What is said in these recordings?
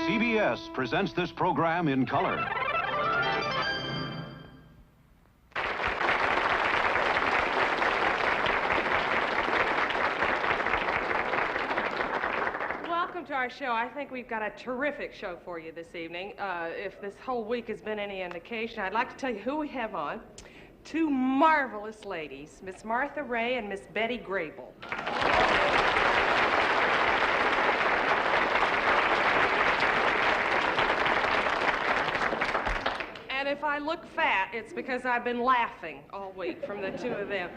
CBS presents this program in color. Welcome to our show. I think we've got a terrific show for you this evening. If this whole week has been any indication, I'd like to tell you who we have on. Two marvelous ladies, Miss Martha Ray and Miss Betty Grable. And if I look fat, it's because I've been laughing all week from the two of them.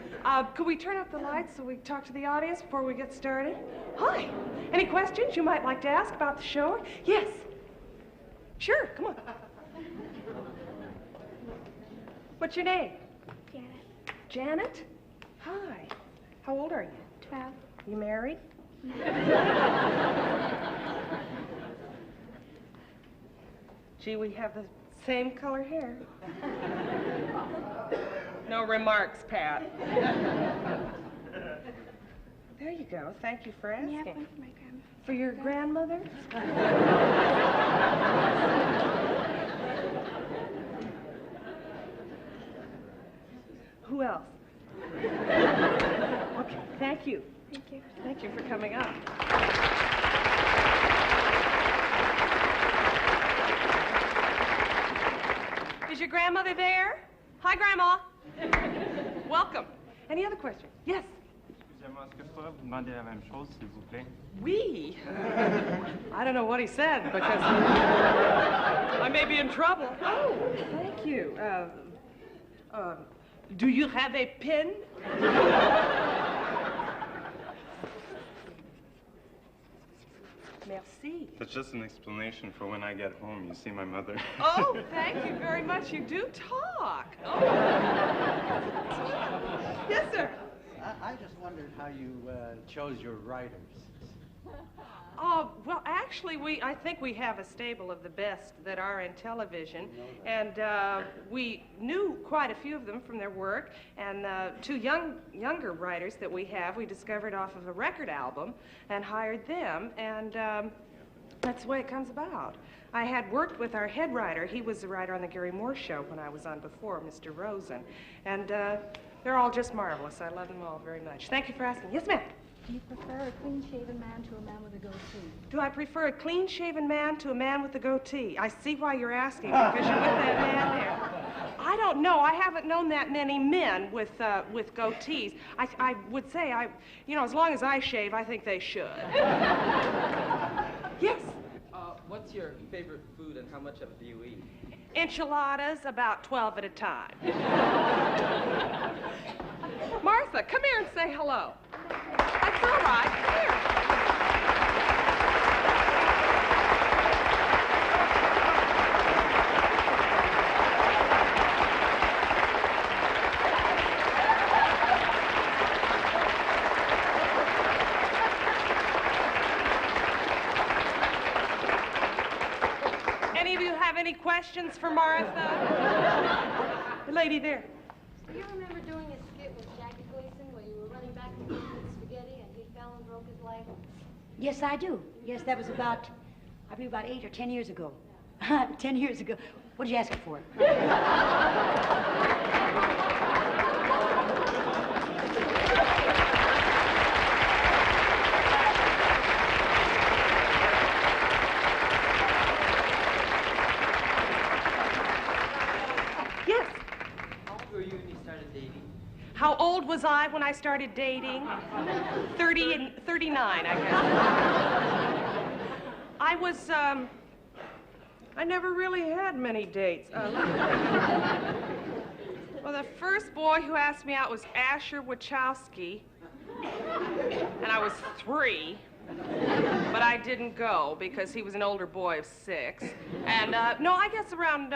Could we turn up the lights so we can talk to the audience before we get started? Hi. Any questions you might like to ask about the show? Yes. Sure, come on. What's your name? Janet. Janet? Hi. How old are you? 12. You married? Gee, we have the same color hair. No remarks, Pat. There you go. Thank you for asking. Yeah, one for my grandma. For your grandmother? Who else? Okay, thank you. Thank you. Thank you for coming up. Is your grandmother there? Hi, Grandma. Welcome. Any other questions? Yes. Excusez-moi, est-ce que je pourrais vous demander la même chose, s'il vous plaît? We? I don't know what he said because I may be in trouble. Oh, thank you. Do you have a pen? Merci. That's just an explanation for when I get home, you see my mother. Oh, thank you very much. You do talk. Oh. Yes, sir. I just wondered how you chose your writers. Oh, well, actually, I think we have a stable of the best that are in television, and we knew quite a few of them from their work, and two younger writers that we have, we discovered off of a record album and hired them, and that's the way it comes about. I had worked with our head writer. He was the writer on the Gary Moore Show when I was on before, Mr. Rosen, and they're all just marvelous. I love them all very much. Thank you for asking. Yes, ma'am? Do you prefer a clean-shaven man to a man with a goatee? Do I prefer a clean-shaven man to a man with a goatee? I see why you're asking, because you're with that man there. I don't know. I haven't known that many men with goatees. I would say, as long as I shave, I think they should. Yes? What's your favorite food and how much of it do you eat? Enchiladas, about 12 at a time. Martha, come here and say hello. That's all right. Here. Any of you have any questions for Martha? The lady there. Do you remember doing a skit with Jackie Gleason where you were running back and forth with spaghetti and he fell and broke his leg? Yes, I do. Yes, that was about 8 or 10 years ago. 10 years ago. What did you ask for? Yes. How old were you when you started dating? How old was I when I started dating? 30 and 39, I guess. I was, I never really had many dates. Well, the first boy who asked me out was Asher Wachowski, and I was 3, but I didn't go because he was an older boy of 6. And, no, I guess around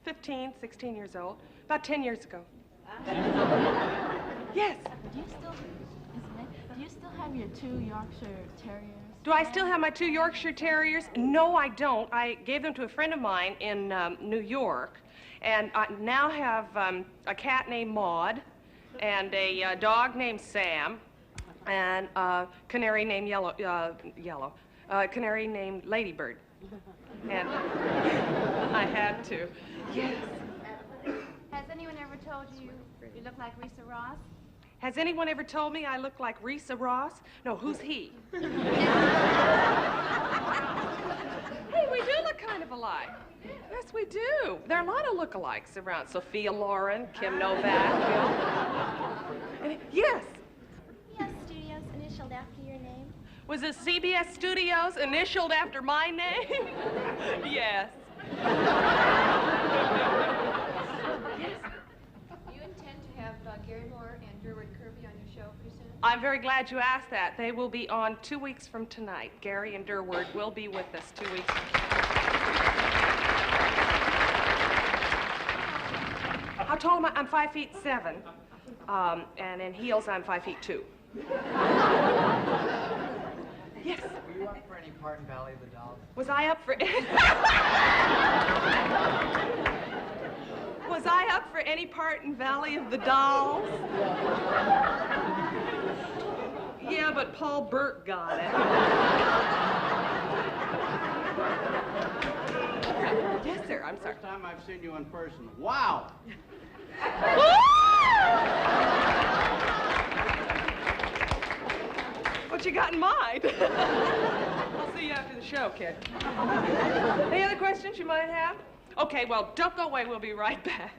15, 16 years old, about 10 years ago. Yes. Do you still have your 2 Yorkshire Terriers? Do I still have my 2 Yorkshire Terriers? No, I don't. I gave them to a friend of mine in New York, and I now have a cat named Maud, and a dog named Sam, and a canary named A canary named Ladybird. And I had to. Yes. Has anyone ever told you you look like Risa Ross? Has anyone ever told me I look like Risa Ross? No, who's he? Hey, we do look kind of alike. Yes, we do. There are a lot of lookalikes around. Sophia Loren, Kim Novak. Yes. CBS Studios initialed after your name? Was it CBS Studios initialed after my name? Yes. Do you intend to have Gary Moore and Durward Kirby on your show pretty soon? I'm very glad you asked that. They will be on 2 weeks from tonight. Gary and Durward will be with us 2 weeks from tonight. How tall am I? I'm 5'7". And in heels, I'm 5'2". Yes. Were you up for any part in Valley of the Dolls? Was I up for... Was I up for any part in Valley of the Dolls? Yeah, but Paul Burt got it. Yes, sir, I'm sorry. First time I've seen you in person. Wow! What you got in mind? I'll see you after the show, kid. Any other questions you might have? Okay, well, don't go away. We'll be right back.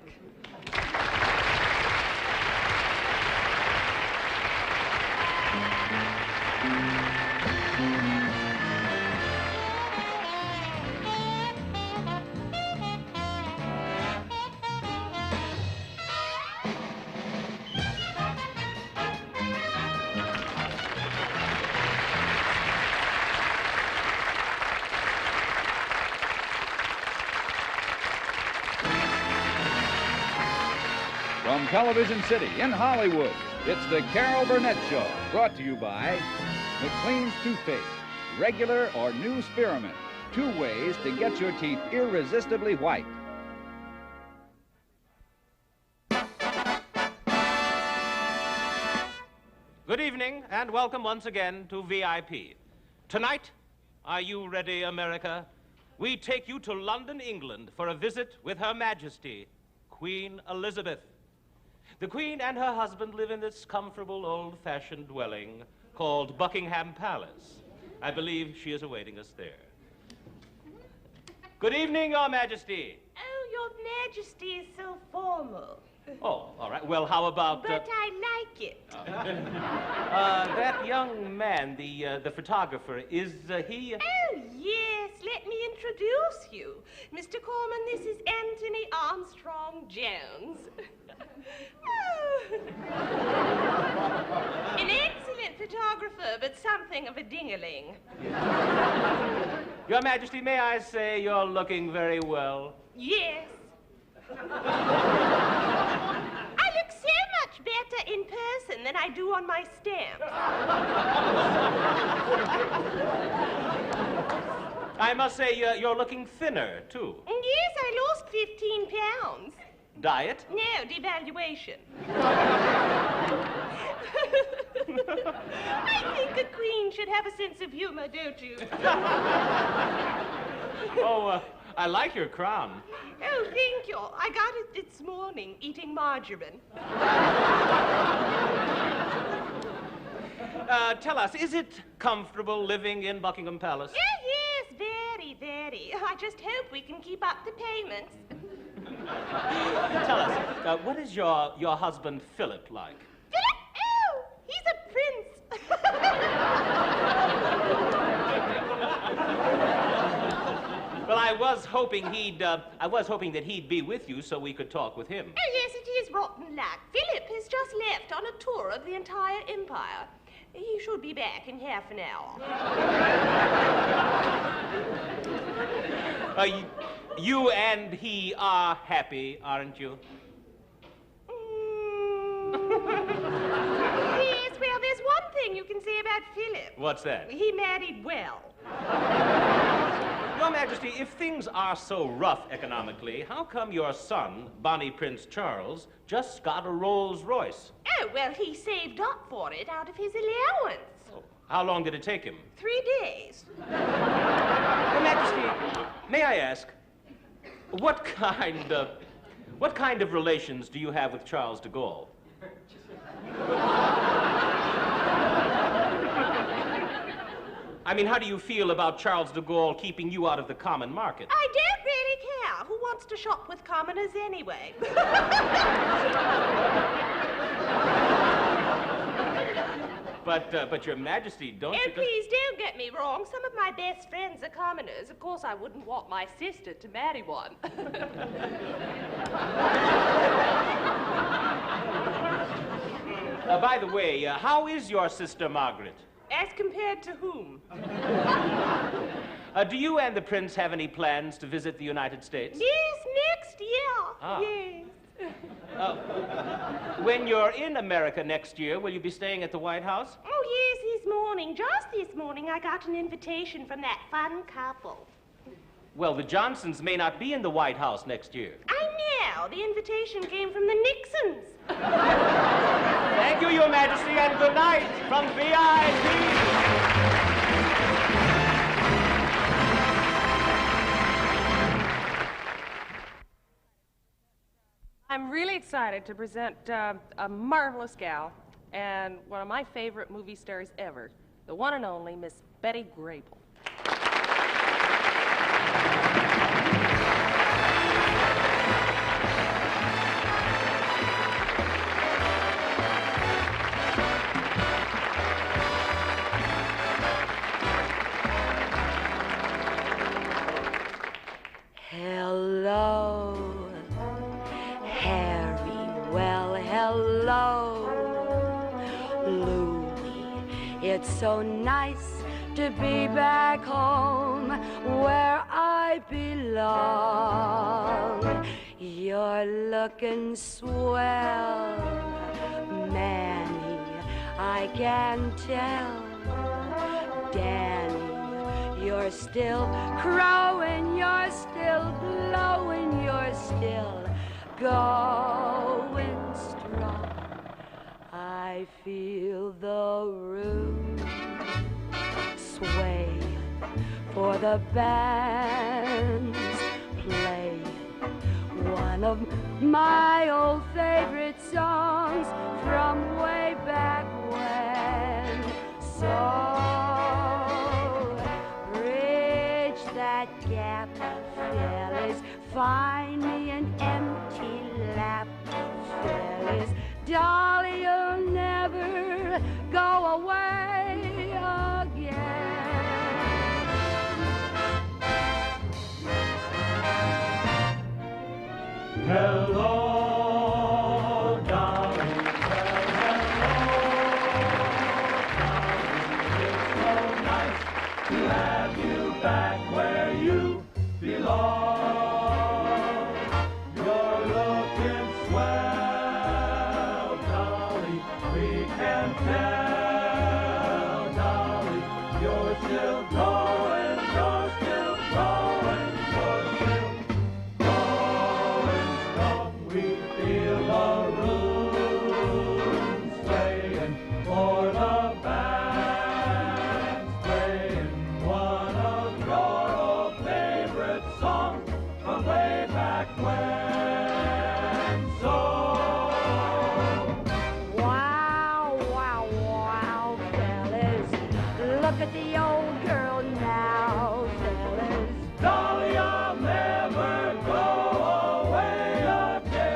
From Television City in Hollywood, it's the Carol Burnett Show, brought to you by McLean's Toothpaste, regular or new spearmint. 2 ways to get your teeth irresistibly white. Good evening, and welcome once again to VIP. Tonight, are you ready, America? We take you to London, England, for a visit with Her Majesty, Queen Elizabeth. The Queen and her husband live in this comfortable, old-fashioned dwelling called Buckingham Palace. I believe she is awaiting us there. Good evening, Your Majesty. Oh, Your Majesty is so formal. Oh, all right. Well, how about... But I like it. That young man, the photographer, is he... Oh, yes. Let me introduce you. Mr. Corman, this is Anthony Armstrong Jones. An excellent photographer, but something of a ding-a-ling. Your Majesty, may I say you're looking very well? Yes. I look so much better in person than I do on my stamp. I must say you're looking thinner, too. Yes, I lost 15 pounds. Diet? No, devaluation. I think a queen should have a sense of humor, don't you? Oh, I like your crown. Oh, thank you. I got it this morning, eating margarine. Tell us, is it comfortable living in Buckingham Palace? Yes, very, very. I just hope we can keep up the payments. Tell us, what is your husband, Philip, like? Philip? Oh, he's a prince. Well, I was hoping that he'd be with you so we could talk with him. Oh, yes, it is rotten luck. Philip has just left on a tour of the entire empire. He should be back in half an hour. You and he are happy, aren't you? Yes, well, there's one thing you can say about Philip. What's that? He married well. Your Majesty, if things are so rough economically, how come your son, Bonnie Prince Charles, just got a Rolls Royce? Oh, well, he saved up for it out of his allowance. Oh, How long did it take him? 3 days. Your Majesty, may I ask, what kind of relations do you have with Charles de Gaulle? I mean, how do you feel about Charles de Gaulle keeping you out of the common market? I don't really care. Who wants to shop with commoners anyway? But Your Majesty, don't Oh, you... please don't get me wrong. Some of my best friends are commoners. Of course, I wouldn't want my sister to marry one. By the way, how is your sister Margaret? As compared to whom? Do you and the prince have any plans to visit the United States? Yes, next year. Ah. Yes. When you're in America next year, will you be staying at the White House? Oh, yes, just this morning, I got an invitation from that fun couple. Well, the Johnsons may not be in the White House next year. I know. The invitation came from the Nixons. Thank you, Your Majesty, and good night from VIP. I'm really excited to present a marvelous gal and one of my favorite movie stars ever, the one and only Miss Betty Grable. Hello, Harry. Well, hello, Louie. It's so nice to be back home where I belong. You're looking swell, Manny, I can tell. Danny, you're still crowing, you're still glowing, you're still going strong. I feel the room sway for the band's playing one of my old favorite songs from way back when. So bridge that gap, fellas, find me an empty lap, fellas. Dolly, you'll never go away again. Hello, Dolly. Hello, Dolly. It's so nice to have you back where you belong. You're looking swell, Dolly. We can tell, Dolly. You're still going, you're still growing, you're still going strong. We feel the room swaying for the band playing one of your old favorite songs from way back when. So Wow, wow, wow, fellas. Look at the old girl now, fellas. Dolly, I'll never go away again.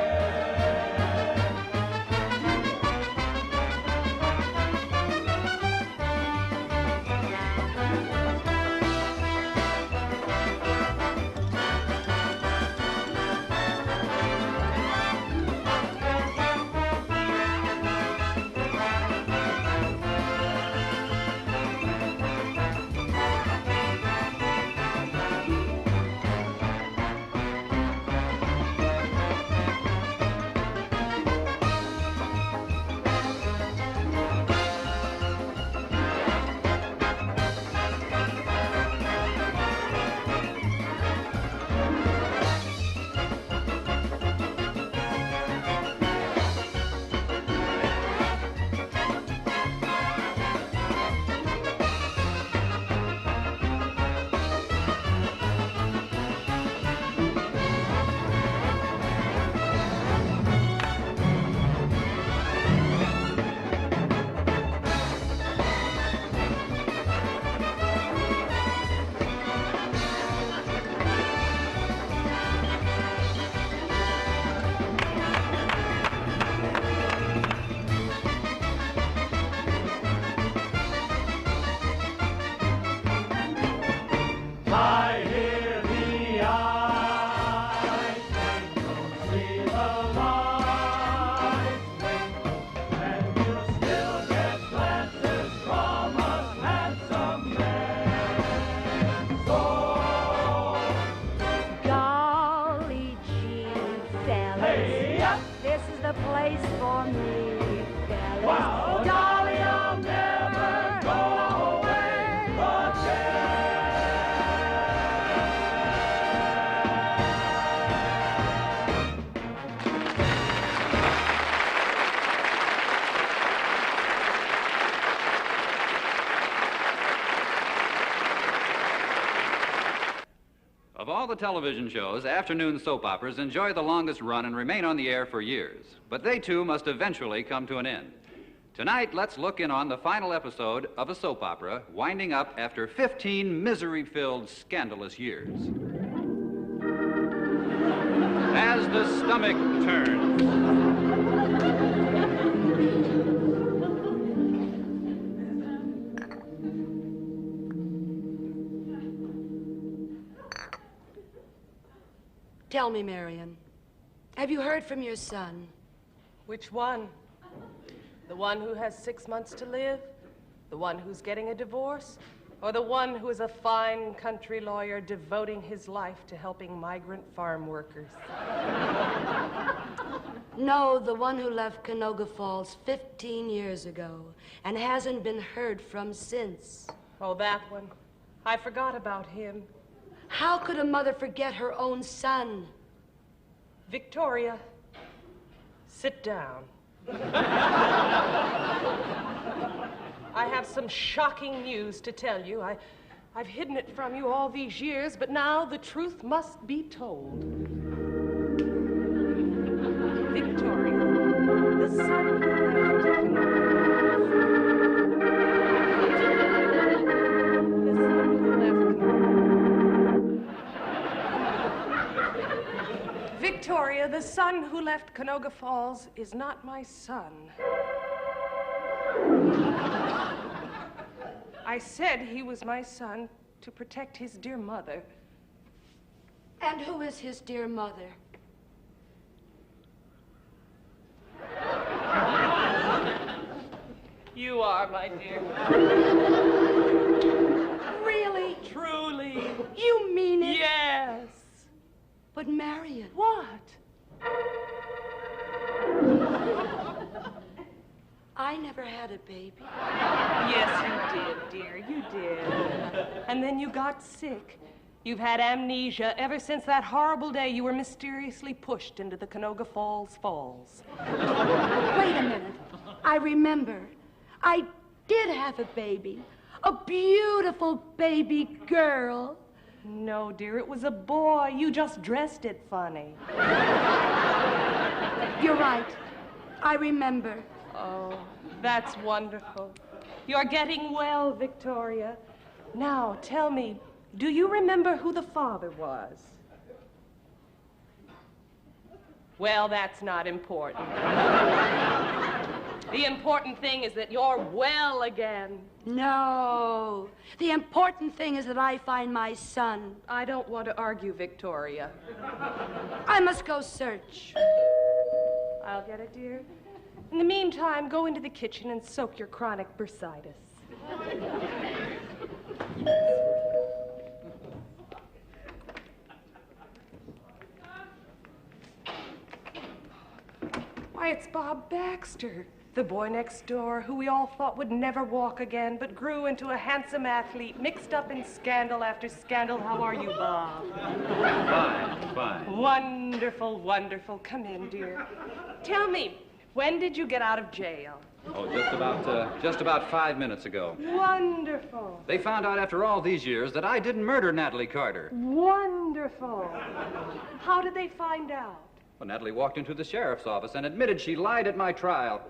all the television shows, afternoon soap operas enjoy the longest run and remain on the air for years. But they too must eventually come to an end. Tonight, let's look in on the final episode of a soap opera winding up after 15 misery-filled, scandalous years. As the stomach turns. Tell me, Marion, have you heard from your son? Which one? The one who has 6 months to live? The one who's getting a divorce? Or the one who is a fine country lawyer devoting his life to helping migrant farm workers? No, the one who left Canoga Falls 15 years ago and hasn't been heard from since. Oh, that one. I forgot about him. How could a mother forget her own son? Victoria, sit down. I have some shocking news to tell you. I've hidden it from you all these years, but now the truth must be told. Victoria, the son who Victoria, the son who left Canoga Falls is not my son. I said he was my son to protect his dear mother. And who is his dear mother? You are, my dear. Really? Truly. You mean it? Yes. But Marion. What? I never had a baby. Yes, you did, dear. You did. And then you got sick. You've had amnesia ever since that horrible day you were mysteriously pushed into the Canoga Falls Falls. Wait a minute. I remember. I did have a baby. A beautiful baby girl. No, dear, it was a boy. You just dressed it funny. You're right. I remember. Oh, that's wonderful. You're getting well, Victoria. Now, tell me, do you remember who the father was? Well, that's not important. The important thing is that you're well again. No. The important thing is that I find my son. I don't want to argue, Victoria. I must go search. I'll get it, dear. In the meantime, go into the kitchen and soak your chronic bursitis. Why, it's Bob Baxter, the boy next door who we all thought would never walk again, but grew into a handsome athlete, mixed up in scandal after scandal. How are you, Bob? Fine, fine. Wonderful, wonderful. Come in, dear. Tell me, when did you get out of jail? Oh, just about 5 minutes ago. Wonderful. They found out after all these years that I didn't murder Natalie Carter. Wonderful. How did they find out? Well, Natalie walked into the sheriff's office and admitted she lied at my trial.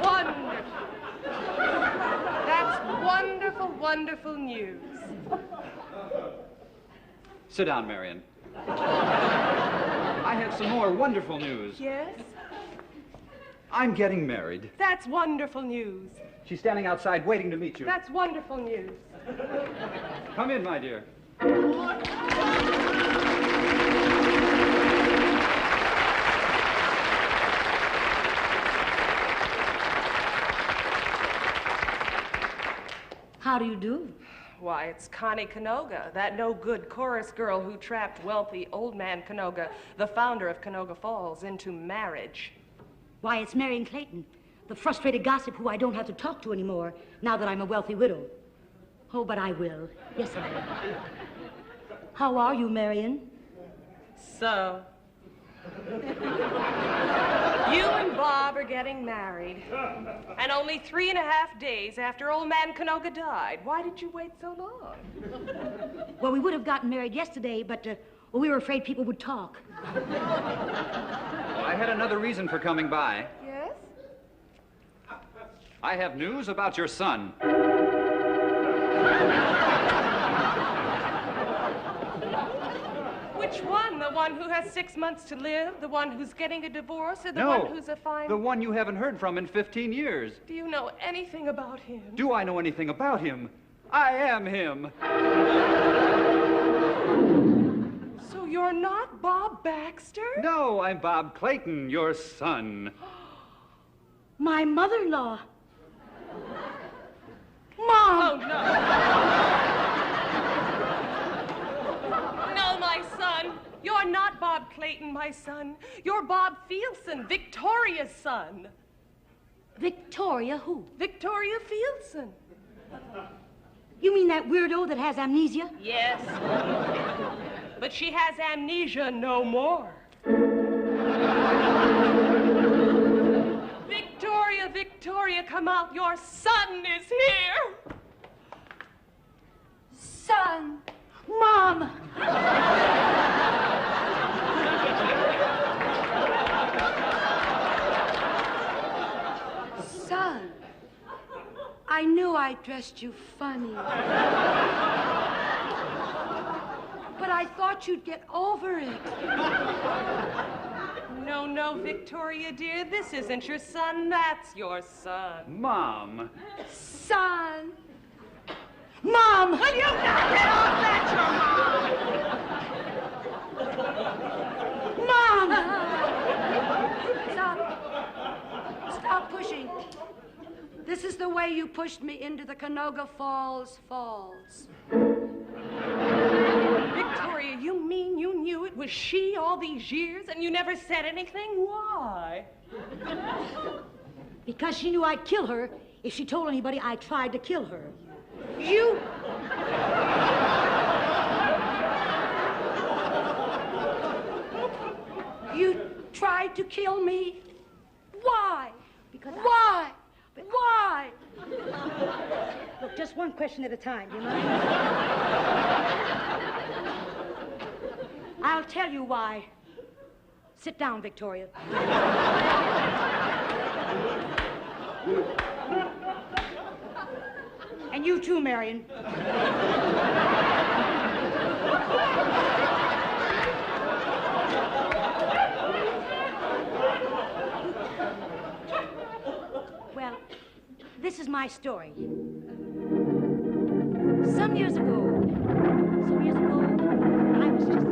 Wonderful. That's wonderful, wonderful news. Sit down, Marion. I have some more wonderful news. Yes? I'm getting married. That's wonderful news. She's standing outside waiting to meet you. That's wonderful news. Come in, my dear. How do you do? Why, it's Connie Canoga, that no-good chorus girl who trapped wealthy old man Canoga, the founder of Canoga Falls, into marriage. Why, it's Marion Clayton, the frustrated gossip who I don't have to talk to anymore now that I'm a wealthy widow. Oh, but I will. Yes, I will. How are you, Marion? So, You and Bob are getting married. And only 3.5 days after old man Canoga died. Why did you wait so long? Well, we would have gotten married yesterday, but well, we were afraid people would talk. Well, I had another reason for coming by. Yes? I have news about your son. Which one? The one who has 6 months to live? The one who's getting a divorce? Or the No, one who's a fine... the one you haven't heard from in 15 years. Do you know anything about him? Do I know anything about him? I am him. So you're not Bob Baxter? No, I'm Bob Clayton, your son. My mother-in-law. Mom! Oh, no. No, my son. You're not Bob Clayton, my son. You're Bob Fieldson, Victoria's son. Victoria who? Victoria Fieldson. You mean that weirdo that has amnesia? Yes. But she has amnesia no more. Victoria, Victoria, come out. Your son is here. Son. Mom! Son. I knew I dressed you funny. But I thought you'd get over it. No, no, Victoria, dear. This isn't your son. That's your son. Mom. Son. Mom! Will you knock it off? That's your mom! Mom! Stop. Stop pushing. This is the way you pushed me into the Canoga Falls Falls. Victoria, you mean you knew it was she all these years and you never said anything? Why? Because she knew I'd kill her if she told anybody I tried to kill her. You... You tried to kill me? Why? Because Why? Why? Look, just one question at a time, you know? I'll tell you why. Sit down, Victoria. And you too, Marion. Well, this is my story. Some years ago, I was just...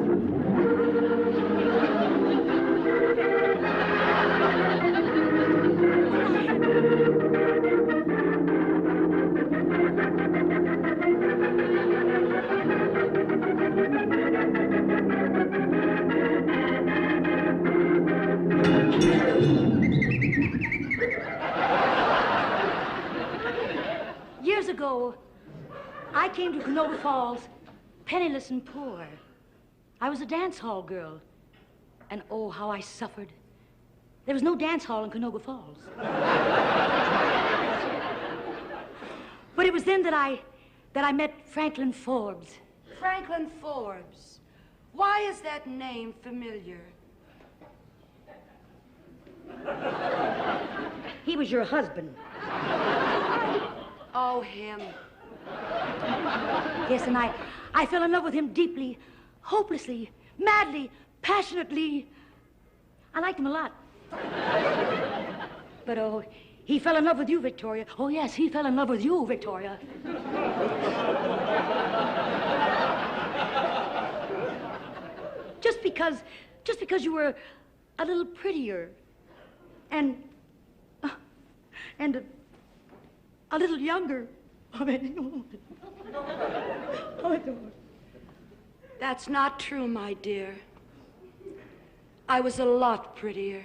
Years ago, I came to Canoga Falls penniless and poor. I was a dance hall girl. And oh, how I suffered. There was no dance hall in Canoga Falls. But it was then that I met Franklin Forbes. Franklin Forbes. Why is that name familiar? He was your husband. Oh, him. Yes, and I fell in love with him deeply, hopelessly, madly, passionately. I liked him a lot. But, oh, he fell in love with you, Victoria. Oh, yes, he fell in love with you, Victoria. Just because you were a little prettier and a little younger. That's not true, my dear. I was a lot prettier.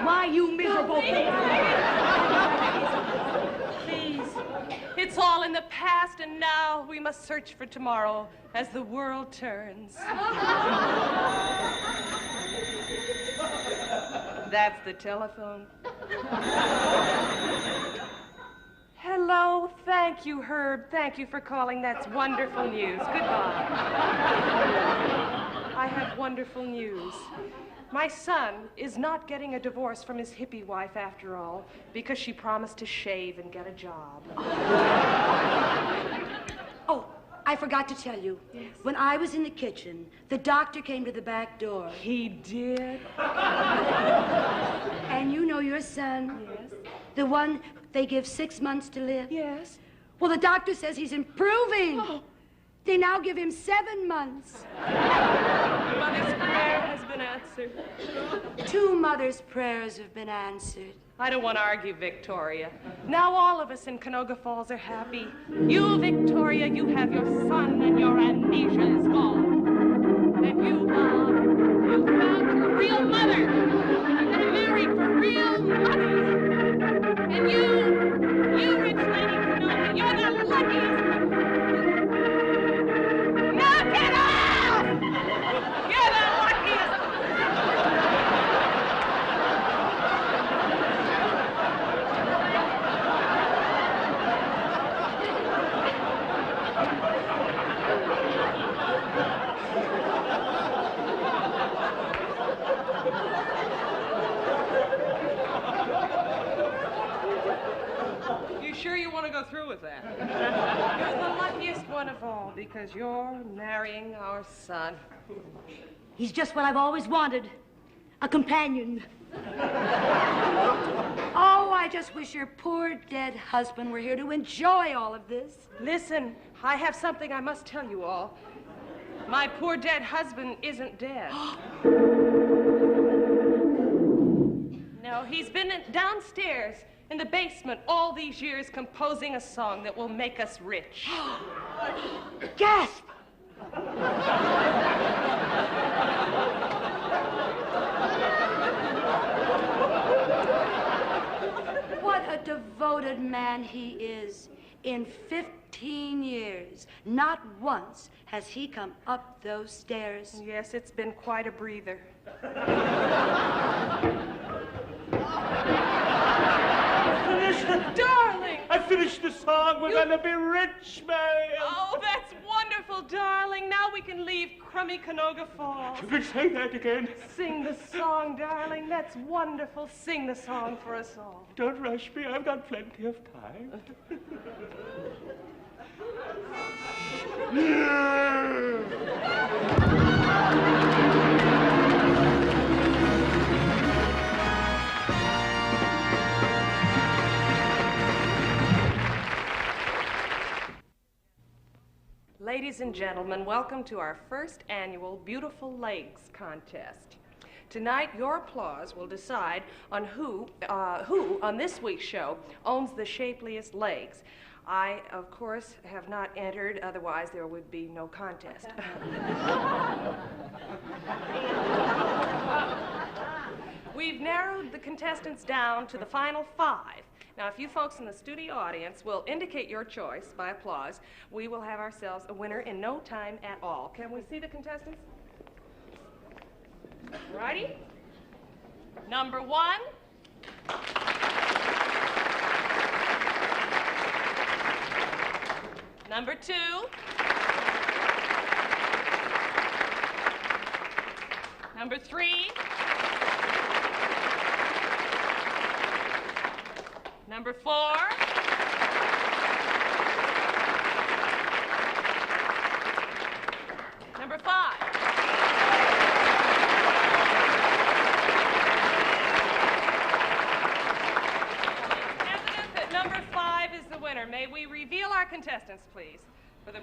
Why, you miserable... Please. It's all in the the past, and now we must search for tomorrow as the world turns. That's the telephone. Hello, thank you, Herb. Thank you for calling. That's wonderful news. Goodbye. I have wonderful news. My son is not getting a divorce from his hippie wife after all, because she promised to shave and get a job. Oh, I forgot to tell you. Yes. When I was in the kitchen, the doctor came to the back door. He did? And you know your son? Yes. The one they give 6 months to live? Yes. Well, the doctor says he's improving. Oh. They now give him 7 months. Mother's prayer has been answered. 2 mothers' prayers have been answered. I don't want to argue, Victoria. Now all of us in Canoga Falls are happy. You, Victoria, you have your son and your amnesia is gone. And you, Bob, you found your real mother. And married for real money. And you, rich lady Canoga, you're the luckiest. Knock it off! You're the luckiest. You sure you want to go through with that? You're the luckiest one of all because you're marrying our son. He's just what I've always wanted. A companion. Oh, I just wish your poor dead husband were here to enjoy all of this. Listen, I have something I must tell you all. My poor dead husband isn't dead. No, he's been downstairs in the basement all these years composing a song that will make us rich. Gasp! What a devoted man he is. In 15 years, not once has he come up those stairs. Yes, it's been quite a breather. Darling! I finished the song. We're gonna be rich, man. Oh, that's wonderful, darling. Now we can leave crummy Canoga Falls. You can say that again. Sing the song, darling. That's wonderful. Sing the song for us all. Don't rush me. I've got plenty of time. Ladies and gentlemen, welcome to our first annual Beautiful Legs contest. Tonight, your applause will decide on who on this week's show owns the shapeliest legs. I, of course, have not entered, otherwise there would be no contest. We've narrowed the contestants down to the final 5. Now, if you folks in the studio audience will indicate your choice by applause, we will have ourselves a winner in no time at all. Can we see the contestants? Righty. Number 1. Number 2. Number 3. Number 4. Number 5. Evident that number 5 is the winner. May we reveal our contestants, please, for the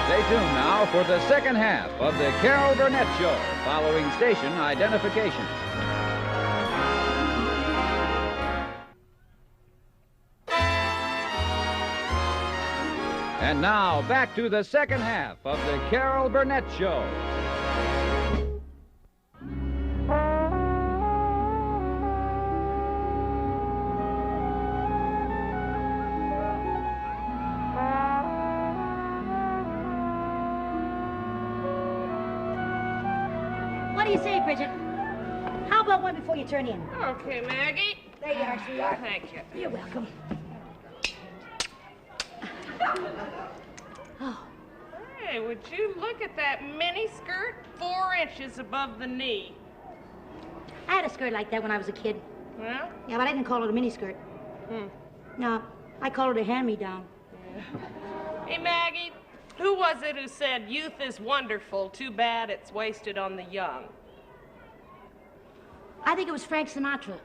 Stay tuned now for the second half of the Carol Burnett Show, following station identification. And now, back to the second half of the Carol Burnett Show. What do you say, Bridget? How about one before you turn in? Okay, Maggie. There you are, sweetheart. Thank you. You're welcome. Oh. Hey, would you look at that mini skirt? 4 inches above the knee. I had a skirt like that when I was a kid. Well? Yeah, but I didn't call it a mini skirt. No, I called it a hand-me-down. Hey, Maggie, who was it who said youth is wonderful, too bad it's wasted on the young? I think it was Frank Sinatra.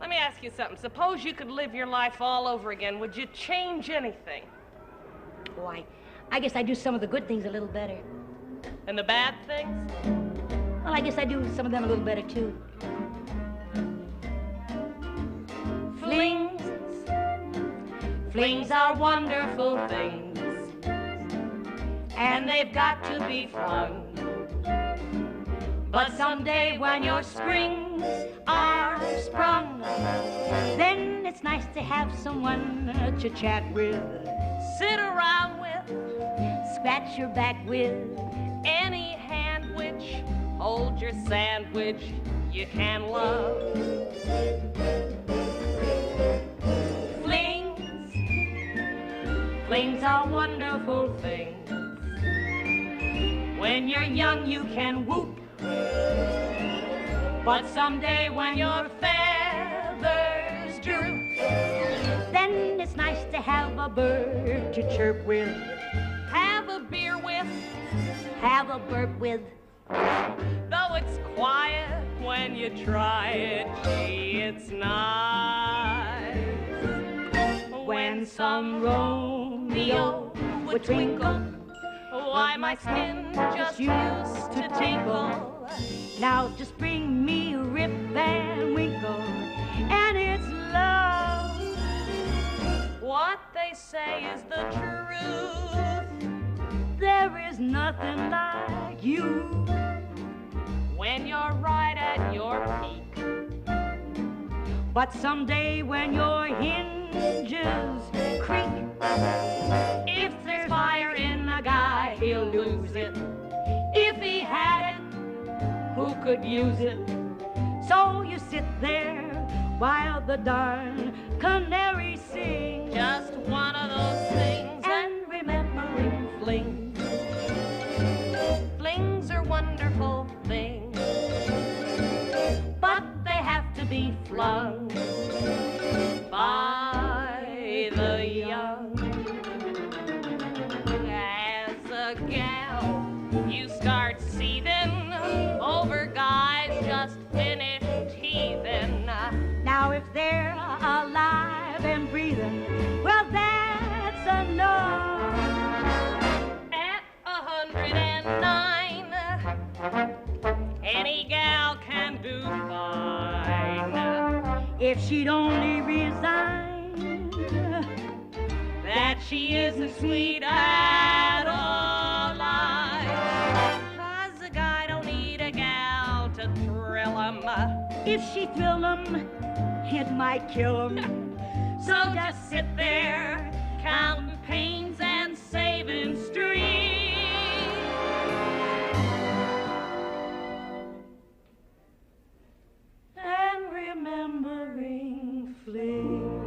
Let me ask you something. Suppose you could live your life all over again. Would you change anything? Why, I guess I do some of the good things a little better. And the bad things? Well, I guess I do some of them a little better, too. Flings. Flings are wonderful things. And they've got to be flung. But someday when your springs are sprung, then it's nice to have someone to chat with, sit around with, scratch your back with, any hand which hold your sandwich you can love. Flings, flings are wonderful things. When you're young you can whoop, but someday when your feathers droop, then it's nice to have a bird to chirp with, have a beer with, have a burp with. Though it's quiet when you try it, gee, it's nice. When some Romeo would twinkle, why my skin just used to tinkle. Now just bring me Rip Van Winkle, and it's love. What they say is the truth. There is nothing like you. When you're right at your peak. But someday when your hinges creak, if there's fire in a guy, he'll lose it. If he had it, who could use it? So you sit there while the darn canary sings. Just one of those things. And remembering flings. Flings are wonderful things, but they have to be flung by the young. As a gal, you start seething over guys just finished heathen. Now if they're alive and breathing, well, that's enough. At 109, any gal can do fine. If she'd only resign that she isn't sweet at all. 'Cause a guy don't need a gal to thrill him. If she thrill him, it might kill him. So just sit there, counting pains and saving strings. And remembering flings.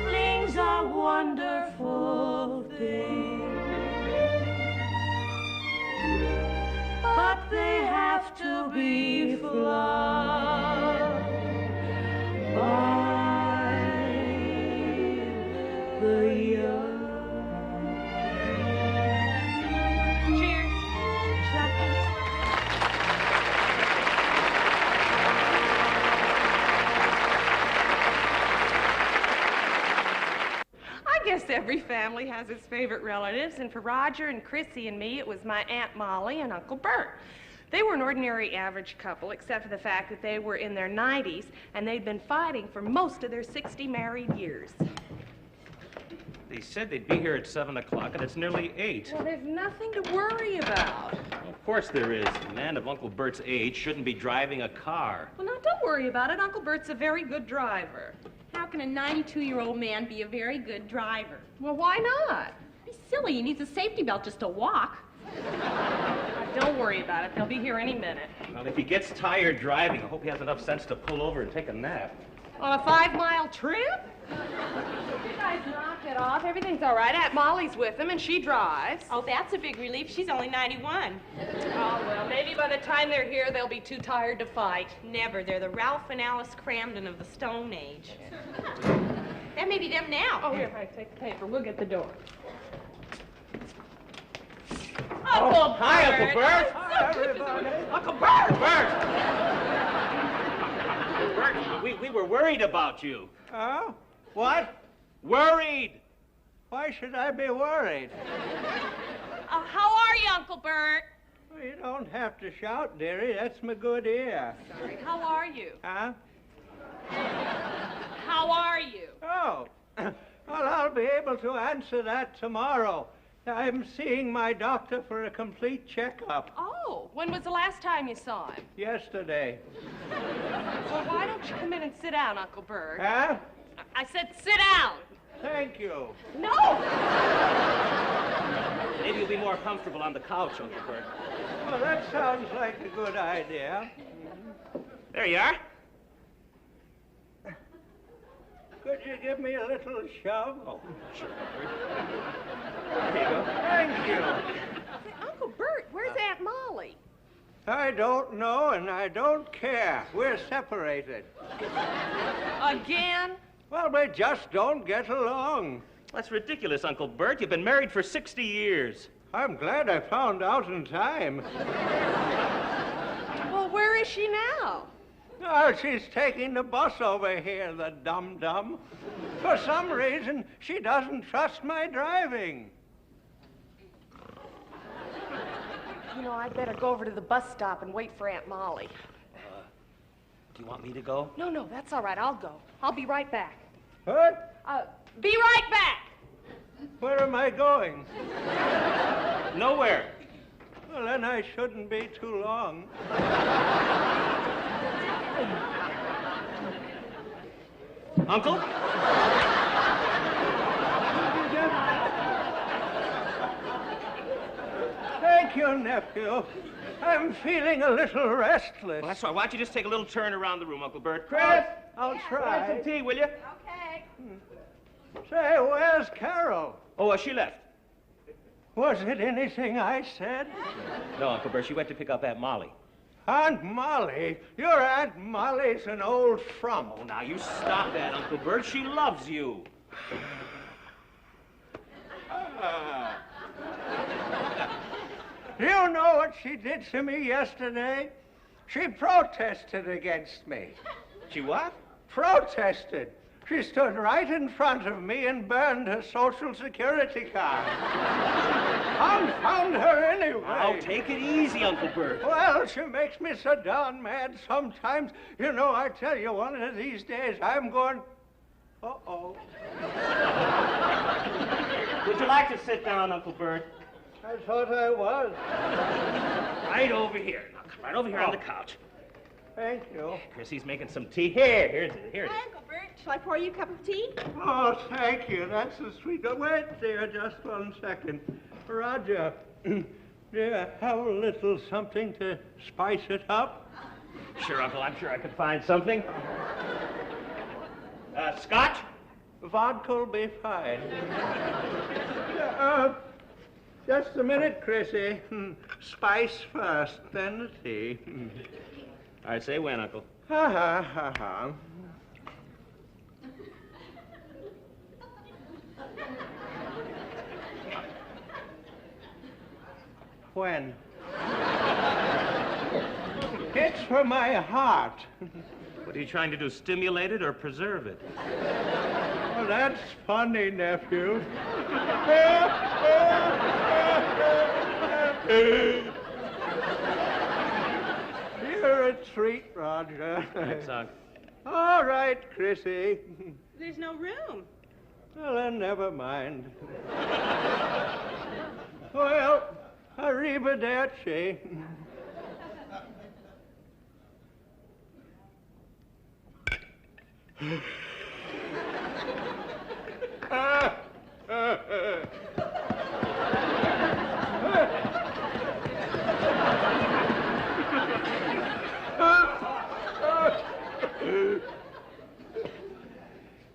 Flings are wonderful things, but they have to be flung by the young. Cheers. I guess every family has its favorite relatives, and for Roger and Chrissy and me, it was my Aunt Molly and Uncle Bert. They were an ordinary average couple, except for the fact that they were in their 90s, and they'd been fighting for most of their 60 married years. They said they'd be here at 7 o'clock, and it's nearly 8. Well, there's nothing to worry about. Well, of course there is. A man of Uncle Bert's age shouldn't be driving a car. Well, now, don't worry about it. Uncle Bert's a very good driver. How can a 92-year-old man be a very good driver? Well, why not? He's silly. He needs a safety belt just to walk. Don't worry about it. They'll be here any minute. Well, if he gets tired driving, I hope he has enough sense to pull over and take a nap. On a 5-mile trip? You guys knock it off. Everything's all right. Aunt Molly's with him, and she drives. Oh, that's a big relief. She's only 91. Oh, well, maybe by the time they're here, they'll be too tired to fight. Never. They're the Ralph and Alice Cramden of the Stone Age. That may be them now. Oh, here, take the paper. We'll get the door. Uncle Hi, Uncle Bert. Hi, everybody. Uncle Bert! Bert, we were worried about you. Oh? What? Worried! Why should I be worried? How are you, Uncle Bert? Well, you don't have to shout, dearie. That's my good ear. Sorry. How are you? Huh? How are you? Oh. Well, I'll be able to answer that tomorrow. I'm seeing my doctor for a complete checkup. Oh, when was the last time you saw him? Yesterday. Well, why don't you come in and sit down, Uncle Bert? Huh? I said sit down. Thank you. No! Maybe you'll be more comfortable on the couch, Uncle Bert. Well, that sounds like a good idea. There you are. Could you give me a little shove? Oh, sure, Bert. There you go. Thank you. Say, Uncle Bert, where's Aunt Molly? I don't know, and I don't care. We're separated. Again? Well, we just don't get along. That's ridiculous, Uncle Bert. You've been married for 60 years. I'm glad I found out in time. Well, where is she now? Oh, she's taking the bus over here, the dum-dum. For some reason, she doesn't trust my driving. You know, I'd better go over to the bus stop and wait for Aunt Molly. Do you want me to go? No, that's all right. I'll go. I'll be right back. What? Be right back! Where am I going? Nowhere. Well, then I shouldn't be too long. Uncle? Thank you, nephew. I'm feeling a little restless. Well, that's right. Why don't you just take a little turn around the room, Uncle Bert? Chris, I'll try. Have some tea, will you? Okay. Say, where's Carol? Oh, she left. Was it anything I said? No, Uncle Bert. She went to pick up Aunt Molly. Aunt Molly? Your Aunt Molly's an old frump. Oh, now you stop that, Uncle Bert. She loves you. Do you know what she did to me yesterday? She protested against me. She what? Protested. She stood right in front of me and burned her Social Security card. Confound her anyway. Now, take it easy, Uncle Bert. Well, she makes me so darn mad sometimes. You know, I tell you, one of these days I'm going, uh-oh. Would you like to sit down, Uncle Bert? I thought I was. Right over here. Now, come right over here on the couch. Thank you. Chrissy's making some tea. Here. Hi, Uncle Bert. Shall I pour you a cup of tea? Oh, thank you. That's so sweet. Oh, wait there just 1 second. Roger, do you have a little something to spice it up? Sure, Uncle. I'm sure I could find something. Scotch? Vodka'll be fine. Just a minute, Chrissy. Spice first, then the tea. I'd say when, Uncle. Ha. When? It's for my heart. What are you trying to do, stimulate it or preserve it? Oh, that's funny, nephew. You're a treat, Roger. Thanks, Unc. All right, Chrissy. There's no room. Well, then never mind. Well, arrivederci.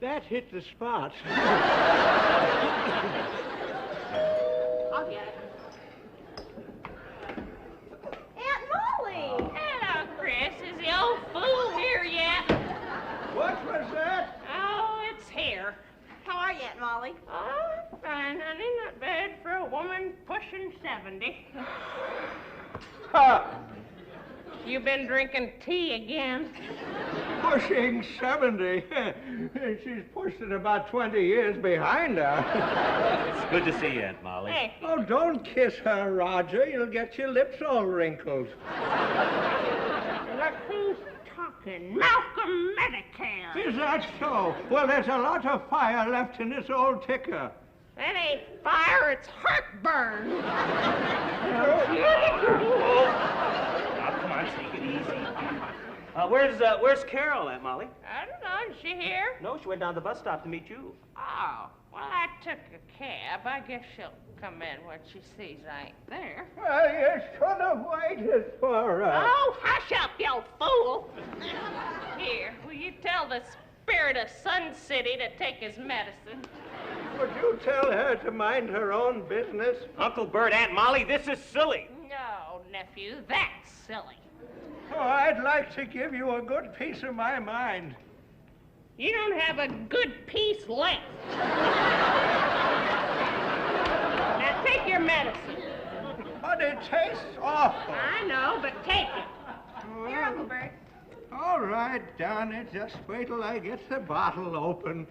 That hit the spot. I'll get it. Aunt Molly! Hello, Chris. Is the old fool here yet? What was that? Oh, it's here. How are you, Aunt Molly? Oh, fine, honey. Not bad for a woman pushing 70. Ha! You been drinking tea again? Pushing 70. She's pushing about 20 years behind her. It's good to see you, Aunt Molly. Hey. Oh, don't kiss her, Roger. You'll get your lips all wrinkled. Look who's talking. Malcolm Medicare. Is that so? Well, there's a lot of fire left in this old ticker. That ain't fire, it's heartburn. Now, come on, take it easy. Where's Carol, Aunt Molly? I don't know. Is she here? No, she went down to the bus stop to meet you. Oh, well, I took a cab. I guess she'll come in when she sees I ain't there. Well, you should have waited for her. Oh, hush up, you fool. Here, will you tell the spirit of Sun City to take his medicine? Would you tell her to mind her own business? Uncle Bert, Aunt Molly, this is silly. No, nephew, that's silly. Oh, I'd like to give you a good piece of my mind. You don't have a good piece left. Now take your medicine. But it tastes awful. I know, but take it. Here, Uncle Bert. All right, darn it. Just wait till I get the bottle open.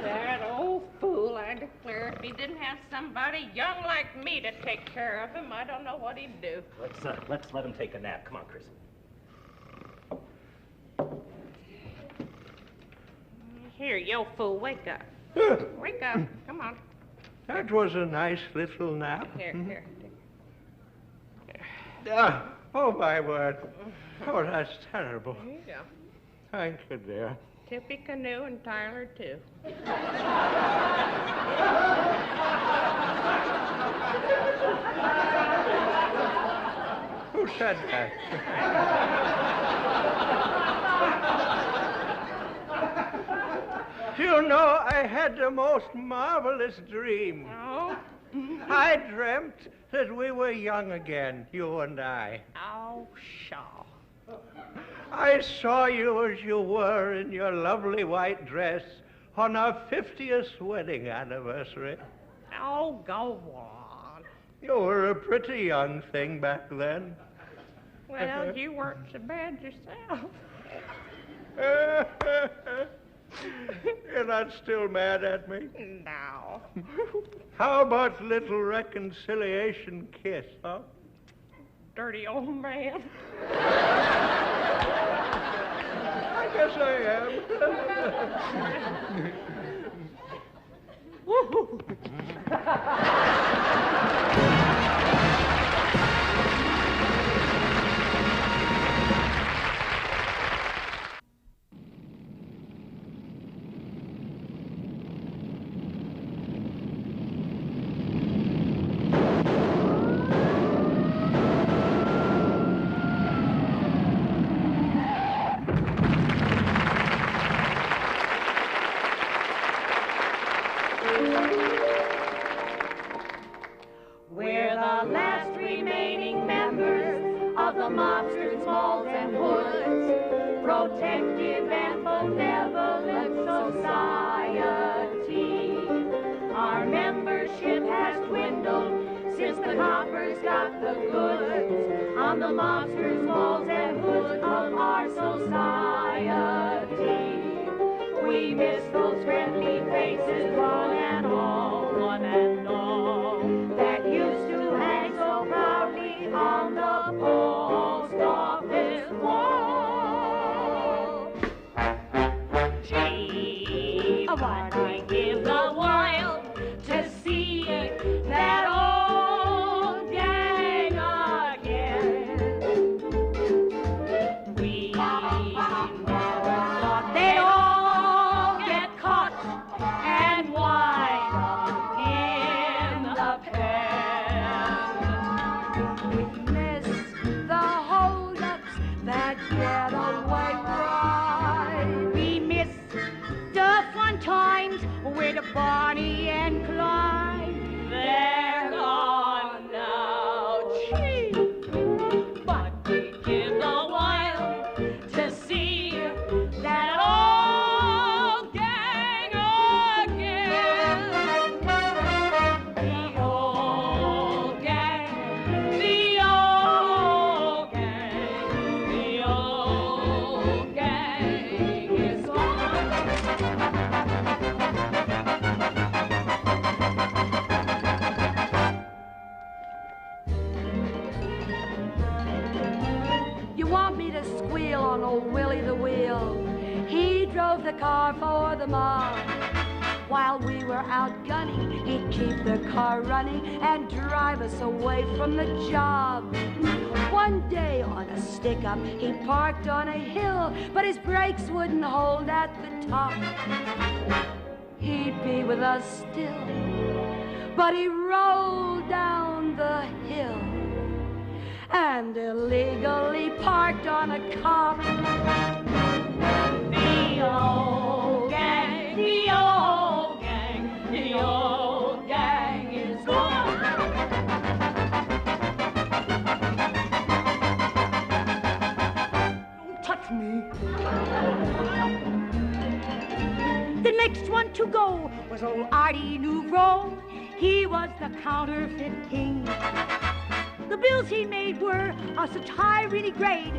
That old fool, I declare, if he didn't have somebody young like me to take care of him, I don't know what he'd do. Let's let him take a nap. Come on, Chris. Here, you fool, wake up. Wake up. Come on. That was a nice little nap. Here. Oh, my word. Oh, that's terrible. Here you go. Thank you, dear. Tippy Canoe and Tyler, too. Who said that? You know, I had the most marvelous dream. Oh? I dreamt that we were young again, you and I. Oh, pshaw. I saw you as you were in your lovely white dress on our 50th wedding anniversary. Oh, go on. You were a pretty young thing back then. Well, you weren't so bad yourself. You're not still mad at me? No. How about little reconciliation kiss, huh? Dirty old man. I guess I am. Woo-hoo. We're the last remaining members of the Mobsters, Malls, and Hoods Protective and Benevolent Society. Our membership has dwindled since the coppers got the goods on the Mobsters, Malls, and Hoods of our society. We miss those friendly faces, one and all, one and all. getaway ride. We miss the fun times with Bonnie and Clyde. They're gone now, gee. But we give a while to see that old gang again. The old gang, the old gang, the old gang is gone. You want me to squeal on old Willie the Wheel? He drove the car for the mob. While we were out gunning, he'd keep the car running and drive us away from the job. One day on a stick-up, he parked on a hill, but his brakes wouldn't hold at the top. He'd be with us still, but he rolled down the hill and illegally parked on a cop. The old gang, the old gang, the old gang is gone. Don't touch me. The next one to go was old Artie Nouveau. He was the counterfeit king. The bills he made were of such high really grade,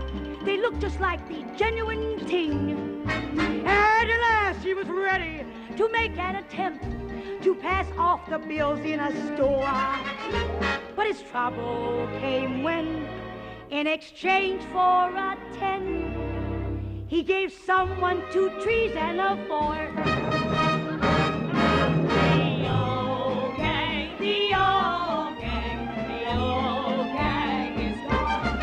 they looked just like the genuine thing. And at last he was ready to make an attempt to pass off the bills in a store. But his trouble came when, in exchange for a 10, he gave someone 2 trees and a 4. The old gang, the old gang, the old gang is gone.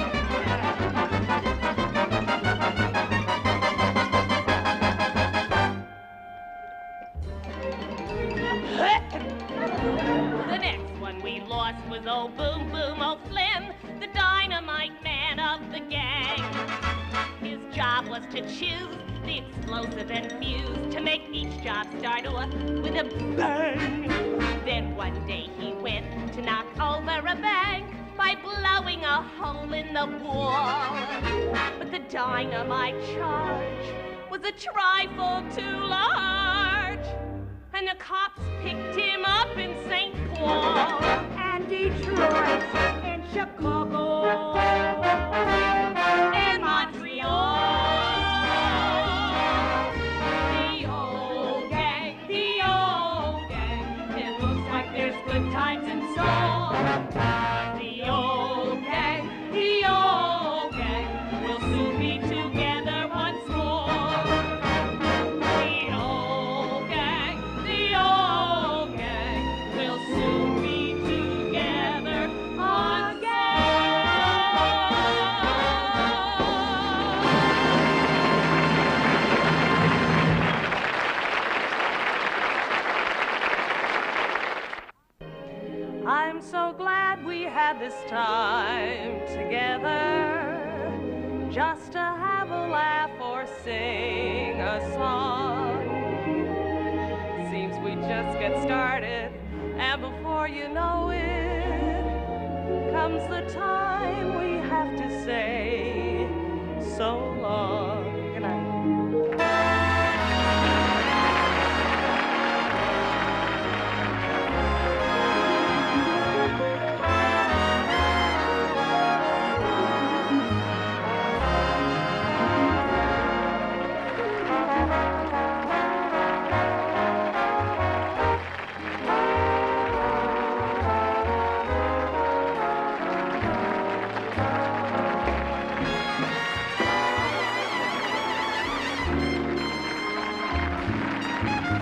The next one we lost was old Boom Boom O'Flynn, the dynamite man of the gang. His job was to choose the explosive and fuse to make each job start off with a bang. Then one day he went to knock over a bank by blowing a hole in the wall. But the dynamite charge was a trifle too large, and the cops picked him up in St. Paul and Detroit and Chicago and Montreal. The old gang, it looks like there's good times in store. The old gang, will soon be together once more. The old gang, will soon be together again. I'm so glad we had this time together, just to have a laugh or sing a song. Seems we just get started, and before you know it, comes the time we have to say so long. Good night.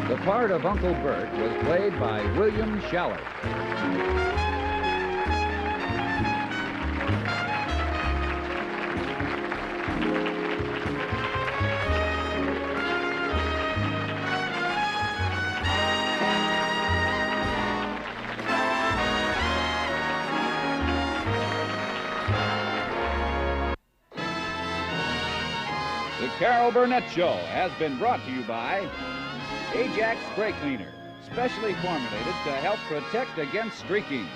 The part of Uncle Bert was played by William Shallard. The Carol Burnett Show has been brought to you by Ajax Spray Cleaner, specially formulated to help protect against streaking.